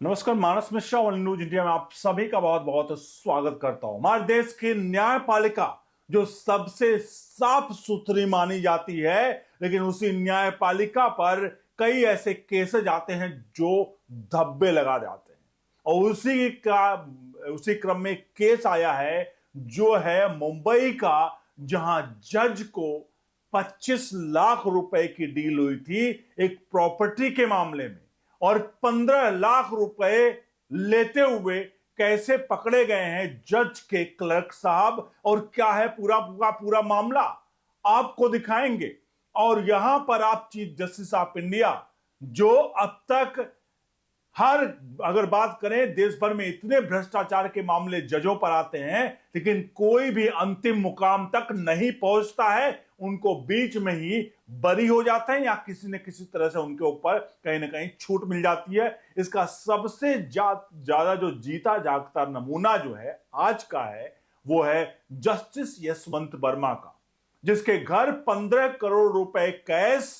नमस्कार, मानस Mishra one news India में आप सभी का बहुत बहुत स्वागत करता हूं। हमारे देश की न्यायपालिका जो सबसे साफ सुथरी मानी जाती है, लेकिन उसी न्यायपालिका पर कई ऐसे केसेज आते हैं जो धब्बे लगा जाते हैं। और उसी क्रम में एक केस आया है जो है मुंबई का, जहां जज को 25 लाख रुपए की डील हुई थी एक प्रॉपर्टी के मामले में, और 15 लाख रुपए लेते हुए कैसे पकड़े गए हैं जज के क्लर्क साहब, और क्या है पूरा पूरा पूरा मामला आपको दिखाएंगे। और यहां पर आप चीफ जस्टिस ऑफ इंडिया, जो अब तक अगर बात करें देश भर में इतने भ्रष्टाचार के मामले जजों पर आते हैं, लेकिन कोई भी अंतिम मुकाम तक नहीं पहुंचता है, उनको बीच में ही बरी हो जाते हैं या किसी न किसी तरह से उनके ऊपर कहीं ना कहीं छूट मिल जाती है। इसका सबसे ज्यादा जो जीता जागता नमूना जो है आज का है, वो है जस्टिस यशवंत वर्मा का, जिसके घर 15 करोड़ रुपए कैश,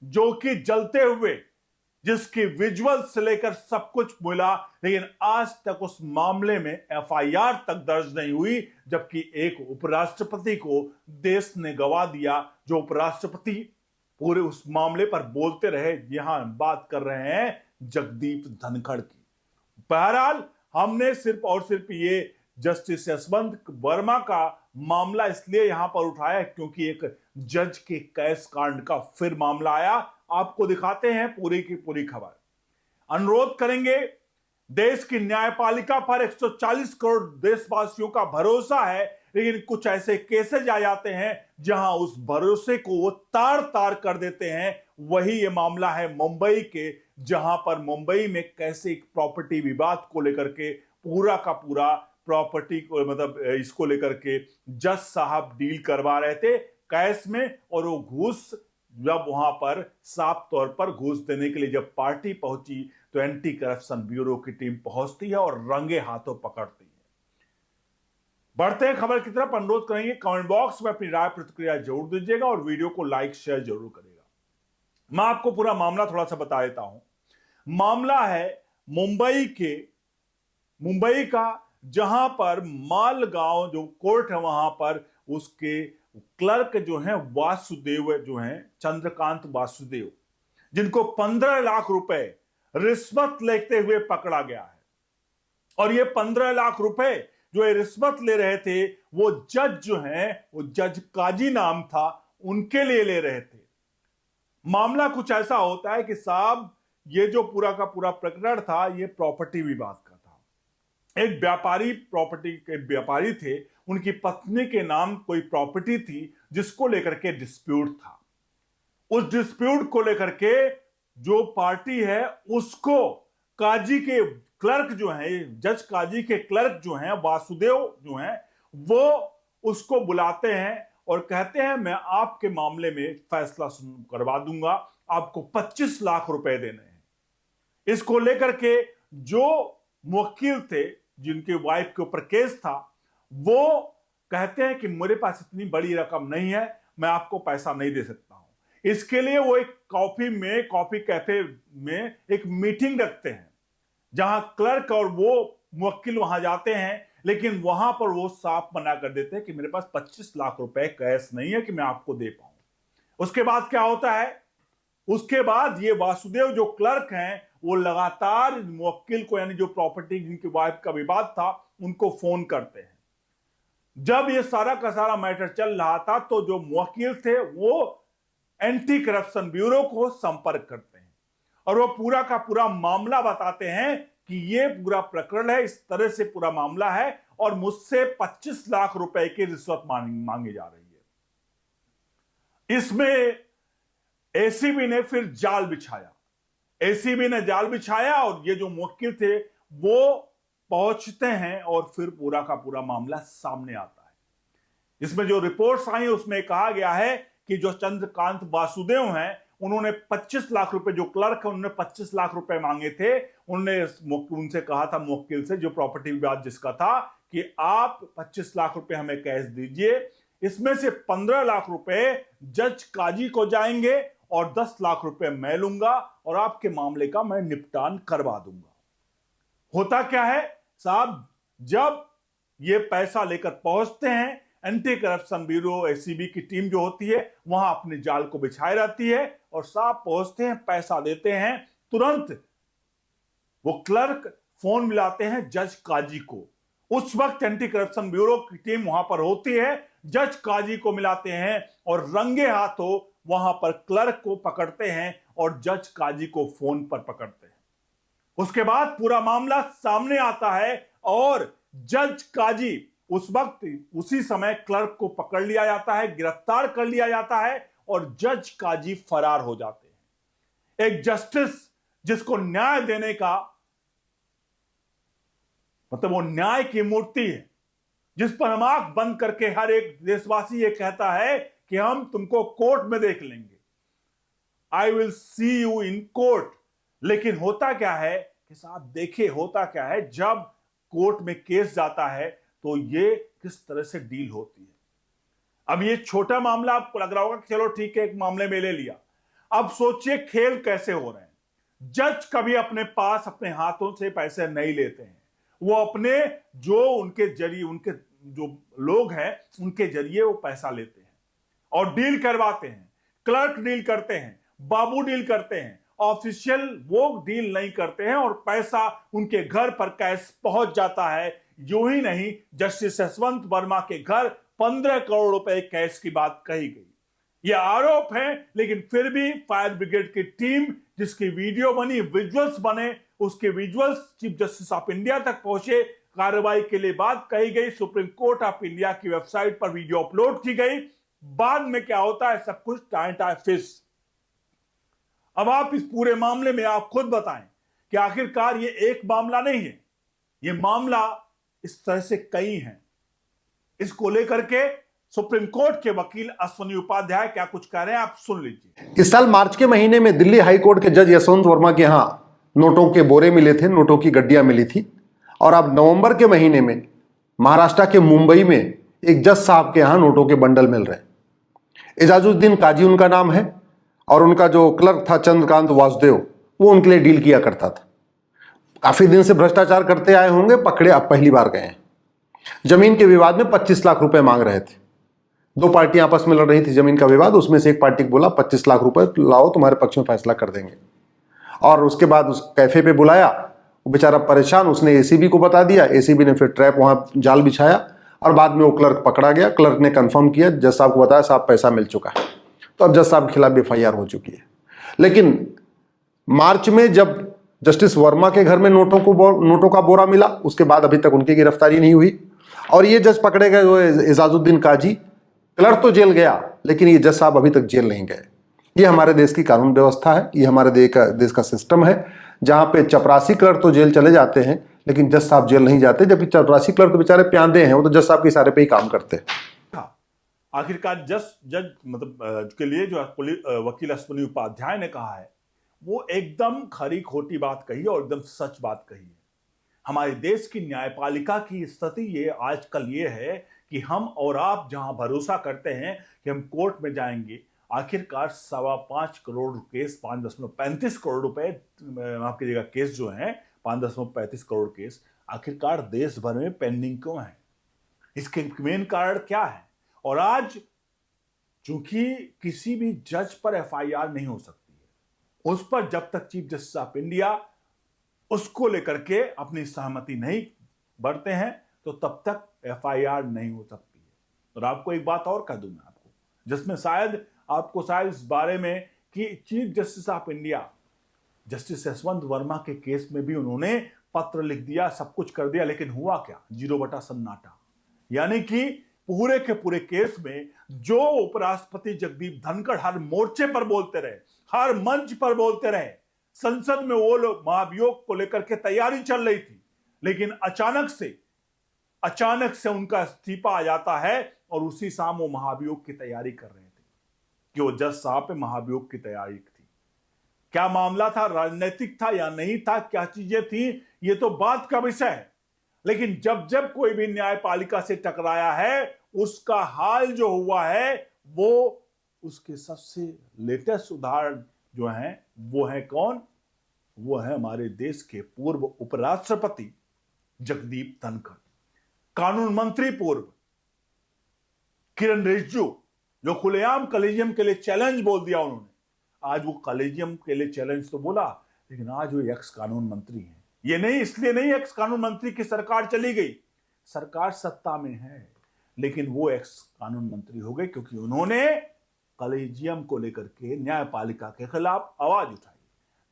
जो कि जलते हुए, जिसकी विजुअल से लेकर सब कुछ मिला, लेकिन आज तक उस मामले में एफआईआर तक दर्ज नहीं हुई, जबकि एक उपराष्ट्रपति को देश ने गवा दिया, जो उपराष्ट्रपति पूरे उस मामले पर बोलते रहे। यहां बात कर रहे हैं जगदीप धनखड़ की। बहरहाल हमने सिर्फ और सिर्फ ये जस्टिस यशवंत वर्मा का मामला इसलिए यहां पर उठाया क्योंकि एक जज के कैश कांड का फिर मामला आया। आपको दिखाते हैं पूरी की पूरी खबर। अनुरोध करेंगे, देश की न्यायपालिका पर 140 करोड़ देशवासियों का भरोसा है, लेकिन कुछ ऐसे केसेज आ जाते हैं जहां उस भरोसे को वो तार तार कर देते हैं। वही ये मामला है मुंबई के, जहां पर मुंबई में कैसे एक प्रॉपर्टी विवाद को लेकर के पूरा का पूरा प्रॉपर्टी को, मतलब इसको लेकर के जज साहब डील करवा रहे थे कैश में, और वो घूस जब वहां पर साफ तौर पर घूस देने के लिए जब पार्टी पहुंची, तो एंटी करप्शन ब्यूरो की टीम पहुंचती है और रंगे हाथों पकड़ती है। बढ़ते हैं खबर की तरफ। अनुरोध करेंगे कमेंट बॉक्स में अपनी राय प्रतिक्रिया जरूर दीजिएगा और वीडियो को लाइक शेयर जरूर करेगा। मैं आपको पूरा मामला थोड़ा सा बता देता हूं। मामला है मुंबई का, जहां पर मालगांव जो कोर्ट है वहां पर उसके क्लर्क जो हैं वासुदेव, जो हैं चंद्रकांत वासुदेव, जिनको 15 लाख रुपए रिश्वत लेते हुए पकड़ा गया है। और ये 15 लाख रुपए जो ये रिश्वत ले रहे थे, वो जज जो हैं, वो जज काजी नाम था, उनके लिए ले रहे थे। मामला कुछ ऐसा होता है कि साहब, ये जो पूरा का पूरा प्रकरण था, ये प्रॉपर्टी विवाद का था। एक व्यापारी, प्रॉपर्टी के व्यापारी थे, उनकी पत्नी के नाम कोई प्रॉपर्टी थी जिसको लेकर के डिस्प्यूट था। उस डिस्प्यूट को लेकर के जो पार्टी है उसको काजी के क्लर्क जो है, जज काजी के क्लर्क जो हैं वासुदेव जो हैं, वो उसको बुलाते हैं और कहते हैं मैं आपके मामले में फैसला करवा दूंगा, आपको 25 लाख रुपए देने हैं। इसको लेकर के जो वकील थे जिनके वाइफ के ऊपर केस था, वो कहते हैं कि मेरे पास इतनी बड़ी रकम नहीं है, मैं आपको पैसा नहीं दे सकता हूं। इसके लिए वो एक कॉफी कैफे में एक मीटिंग रखते हैं, जहां क्लर्क और वो वकील वहां जाते हैं, लेकिन वहां पर वो साफ मना कर देते हैं कि मेरे पास 25 लाख रुपए कैश नहीं है कि मैं आपको दे पाऊं। उसके बाद क्या होता है, उसके बाद ये वासुदेव जो क्लर्क हैं, वो लगातार मुवक्किल को, यानी जो प्रॉपर्टी जिनकी वाइफ का विवाद था, उनको फोन करते हैं। जब ये सारा का सारा मैटर चल रहा था, तो जो मुवक्किल थे वो एंटी करप्शन ब्यूरो को संपर्क करते हैं और वो पूरा का पूरा मामला बताते हैं कि ये पूरा प्रकरण है, इस तरह से पूरा मामला है और मुझसे 25 लाख रुपए की रिश्वत मांगी जा रही है। इसमें एसीबी ने फिर जाल बिछाया। एसीबी ने जाल बिछाया और ये जो मुवक्किल थे वो पहुंचते हैं और फिर पूरा का पूरा मामला सामने आता है। इसमें जो रिपोर्ट्स आई उसमें कहा गया है कि जो चंद्रकांत वासुदेव हैं, उन्होंने 25 लाख रुपए, जो क्लर्क है उन्होंने 25 लाख रुपए मांगे थे। उन्होंने उनसे कहा था मुवक्किल से, जो प्रॉपर्टी विवाद जिसका था, कि आप 25 लाख रुपए हमें कैश दीजिए, इसमें से 15 लाख रुपए जज काजी को जाएंगे और 10 लाख रुपए मैं लूंगा और आपके मामले का मैं निपटान करवा दूंगा। होता क्या है साहब, जब ये पैसा लेकर पहुंचते हैं, एंटी करप्शन ब्यूरो एसीबी की टीम जो होती है वहां अपने जाल को बिछाए रहती है और साहब पहुंचते हैं, पैसा देते हैं, तुरंत वो क्लर्क फोन मिलाते हैं जज काजी को। उस वक्त एंटी करप्शन ब्यूरो की टीम वहां पर होती है, जज काजी को मिलाते हैं और रंगे हाथों वहां पर क्लर्क को पकड़ते हैं और जज काजी को फोन पर पकड़ते हैं। उसके बाद पूरा मामला सामने आता है और जज काजी उस वक्त उसी समय क्लर्क को पकड़ लिया जाता है, गिरफ्तार कर लिया जाता है और जज काजी फरार हो जाते हैं। एक जस्टिस जिसको न्याय देने का मतलब वो न्याय की मूर्ति है, जिस पर हम आंख बंद करके हर एक देशवासी ये कहता है कि हम तुमको कोर्ट में देख लेंगे, I will see you in court. लेकिन होता क्या है कि साहब देखिए होता क्या है, जब कोर्ट में केस जाता है तो ये किस तरह से डील होती है। अब ये छोटा मामला आपको लग रहा होगा कि चलो ठीक है एक मामले में ले लिया, अब सोचिए खेल कैसे हो रहे हैं। जज कभी अपने पास अपने हाथों से पैसे नहीं लेते हैं, वो अपने जो उनके जरिए उनके जो लोग हैं उनके जरिए वो पैसा लेते हैं और डील करवाते हैं। क्लर्क डील करते हैं, बाबू डील करते हैं, ऑफिशियल वो डील नहीं करते हैं और पैसा उनके घर पर कैश पहुंच जाता है। यूं ही नहीं, जस्टिस यशवंत वर्मा के घर 15 करोड़ रुपए कैश की बात कही गई। यह आरोप है, लेकिन फिर भी फायर ब्रिगेड की टीम जिसकी वीडियो बनी, विजुअल्स बने, उसके visuals chief justice of India तक पहुंचे, कार्रवाई के लिए बात कही गई, सुप्रीम कोर्ट ऑफ इंडिया की वेबसाइट पर वीडियो अपलोड की गई। बाद में क्या होता है, सब कुछ टाइम फिश। अब आप इस पूरे मामले में आप खुद बताएं कि आखिरकार ये एक मामला नहीं है, ये मामला इस तरह से कई हैं। इसको लेकर के सुप्रीम कोर्ट के वकील अश्वनी उपाध्याय क्या कुछ कह रहे हैं, आप सुन लीजिए। इस साल मार्च के महीने में दिल्ली हाई कोर्ट के जज यशवंत वर्मा के यहां नोटों के बोरे मिले थे, नोटों की गड्डियां मिली थी। और अब नवंबर के महीने में महाराष्ट्र के मुंबई में एक जज साहब के यहां नोटों के बंडल मिल रहे हैं। एजाजुद्दीन काजी उनका नाम है और उनका जो क्लर्क था चंद्रकांत वासुदेव, वो उनके लिए डील किया करता था। काफी दिन से भ्रष्टाचार करते आए होंगे, पकड़े अब पहली बार गए हैं। जमीन के विवाद में 25 लाख रुपए मांग रहे थे। दो पार्टियां आपस में लड़ रही थी जमीन का विवाद, उसमें से एक पार्टी को बोला 25 लाख रुपए लाओ, तुम्हारे पक्ष में फैसला कर देंगे। और उसके बाद उस कैफे पे बुलाया, वो बेचारा परेशान, उसने एसीबी को बता दिया, एसीबी ने फिर ट्रैप वहां जाल बिछाया और बाद में वो क्लर्क पकड़ा गया। क्लर्क ने कंफर्म किया, जज साहब को बताया साहब पैसा मिल चुका है। तो अब जज साहब के खिलाफ FIR हो चुकी है। लेकिन मार्च में जब जस्टिस वर्मा के घर में नोटों का बोरा मिला, उसके बाद अभी तक उनकी गिरफ्तारी नहीं हुई। और ये जज पकड़े गए वो एजाजुद्दीन काजी, क्लर्क तो जेल गया लेकिन ये जज साहब अभी तक जेल नहीं गए। ये हमारे देश की कानून व्यवस्था है, ये हमारे देश का सिस्टम है, जहां पे चपरासी क्लर्क तो जेल चले जाते हैं लेकिन जज साहब जेल नहीं जाते। जबकि चपरासी क्लर्क तो बेचारे प्यादे हैं, वो तो जज साहब के इशारे पे ही काम करते हैं। आखिरकार जज मतलब के लिए जो वकील अश्वनी उपाध्याय ने कहा है वो एकदम खरी खोटी बात कही और एकदम सच बात कही है। हमारे देश की न्यायपालिका की स्थिति ये आजकल ये है कि हम और आप जहां भरोसा करते हैं कि हम कोर्ट में जाएंगे, आखिरकार 5.25 करोड़ केस, 5.35 करोड़ रुपए माफ कीजिएगा केस जो है, 5.35 करोड़ केस आखिरकार देश भर में पेंडिंग क्यों है? इसके मेन कारण क्या है? और आज चूंकि किसी भी जज पर FIR नहीं हो सकती है, उस पर जब तक चीफ जस्टिस ऑफ इंडिया उसको लेकर के अपनी सहमति नहीं बढ़ते हैं तो तब तक FIR नहीं हो सकती है। और आपको एक बात और कह दूं मैं आपको, जिसमें शायद इस बारे में कि chief justice of India justice Yashwant Verma के केस में भी उन्होंने पत्र लिख दिया, सब कुछ कर दिया, लेकिन हुआ क्या? 0 सन्नाटा। यानी कि पूरे के पूरे केस में जो उपराष्ट्रपति जगदीप धनखड़ हर मोर्चे पर बोलते रहे, हर मंच पर बोलते रहे, संसद में वो लोग महाभियोग को लेकर के तैयारी चल रही थी, लेकिन अचानक से उनका इस्तीफा आ जाता है और उसी शाम वो महाभियोग की तैयारी कर रहे थे कि वो जज साहब पे महाभियोग की तैयारी थी। क्या मामला था? राजनीतिक था या नहीं था? क्या चीजें थी? ये तो बात का विषय है। लेकिन जब कोई भी न्यायपालिका से टकराया है, उसका हाल जो हुआ है वो उसके सबसे लेटेस्ट उदाहरण जो है वो है कौन? वो है हमारे देश के पूर्व उपराष्ट्रपति जगदीप धनखड़, कानून मंत्री पूर्व किरण रिजिजू, जो खुलेआम कॉलेजियम के लिए चैलेंज बोल दिया उन्होंने। आज वो कॉलेजियम के लिए चैलेंज तो बोला, लेकिन आज वो एक्स कानून मंत्री हैं। ये नहीं, इसलिए नहीं एक्स कानून मंत्री की सरकार चली गई, सरकार सत्ता में है, लेकिन वो एक्स कानून मंत्री हो गए क्योंकि उन्होंने कॉलेजियम को लेकर के न्यायपालिका के खिलाफ आवाज उठाई।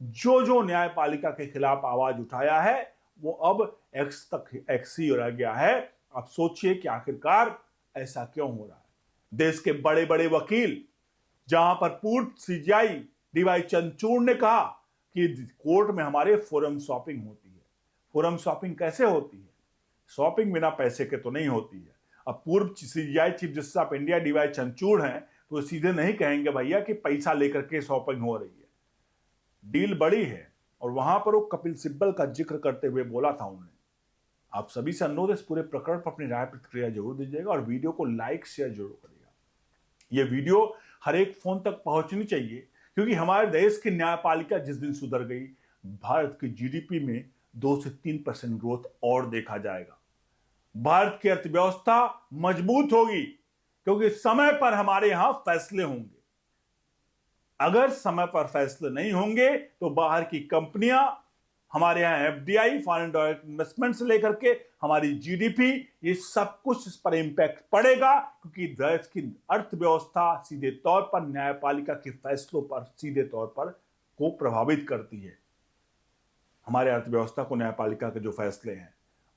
जो न्यायपालिका के खिलाफ आवाज उठाया है वो अब एक्स तक एक्स ही रह गया है। अब सोचिए कि आखिरकार ऐसा क्यों हो रहा है। देश के बड़े बड़े वकील, जहां पर पूर्व सीजीआई डीवाई चंद्रचूड़ ने कहा कि कोर्ट में हमारे फोरम शॉपिंग होती है। फोरम शॉपिंग कैसे होती है? शॉपिंग बिना पैसे के तो नहीं होती है। अब पूर्व CJI chief justice of India DY Chandrachud हैं तो सीधे नहीं कहेंगे भैया कि पैसा लेकर के शॉपिंग हो रही है। डील बड़ी है। और वहां पर वो कपिल सिब्बल का जिक्र करते हुए बोला था उन्होंने। आप सभी से अनुरोध है, इस पूरे प्रकरण पर अपनी राय प्रतिक्रिया जरूर दीजिएगा और वीडियो को लाइक शेयर जरूर करिएगा। यह वीडियो हर एक फोन तक पहुंचनी चाहिए, क्योंकि हमारे देश की न्यायपालिका जिस दिन सुधर गई, भारत की जीडीपी में 2 से 3% ग्रोथ और देखा जाएगा। भारत की अर्थव्यवस्था मजबूत होगी क्योंकि समय पर हमारे यहां फैसले होंगे। अगर समय पर फैसले नहीं होंगे तो बाहर की कंपनियां हमारे यहां एफडीआई, फॉरेन डायरेक्ट इन्वेस्टमेंट से लेकर के हमारी जीडीपी, ये सब कुछ इस पर इंपैक्ट पड़ेगा, क्योंकि देश की अर्थव्यवस्था सीधे तौर पर न्यायपालिका के फैसलों पर सीधे तौर पर को प्रभावित करती है। हमारे अर्थव्यवस्था को न्यायपालिका के जो फैसले हैं।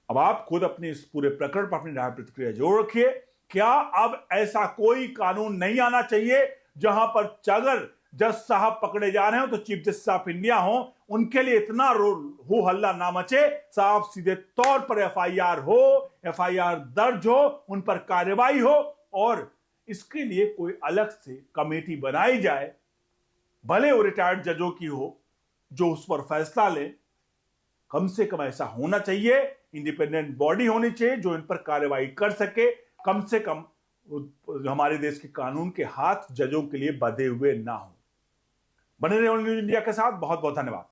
अब आप खुद अपने इस पूरे प्रकरण पर अपनी राय प्रतिक्रिया जरूर रखिए। क्या अब ऐसा कोई कानून नहीं आना चाहिए जहां पर अगर जज साहब पकड़े जा रहे हो तो चीफ जस्टिस ऑफ इंडिया हो, उनके लिए इतना हो हल्ला ना मचे, साहब सीधे तौर पर एफआईआर हो, एफआईआर दर्ज हो, उन पर कार्रवाई हो और इसके लिए कोई अलग से कमेटी बनाई जाए, भले वो रिटायर्ड जजों की हो, जो उस पर फैसला ले। कम से कम ऐसा होना चाहिए, इंडिपेंडेंट बॉडी होनी चाहिए जो इन पर कार्रवाई कर सके। कम से कम हमारे देश के कानून के हाथ जजों के लिए बंधे हुए ना हो। बने रहे न्यूज इंडिया के साथ। बहुत बहुत धन्यवाद।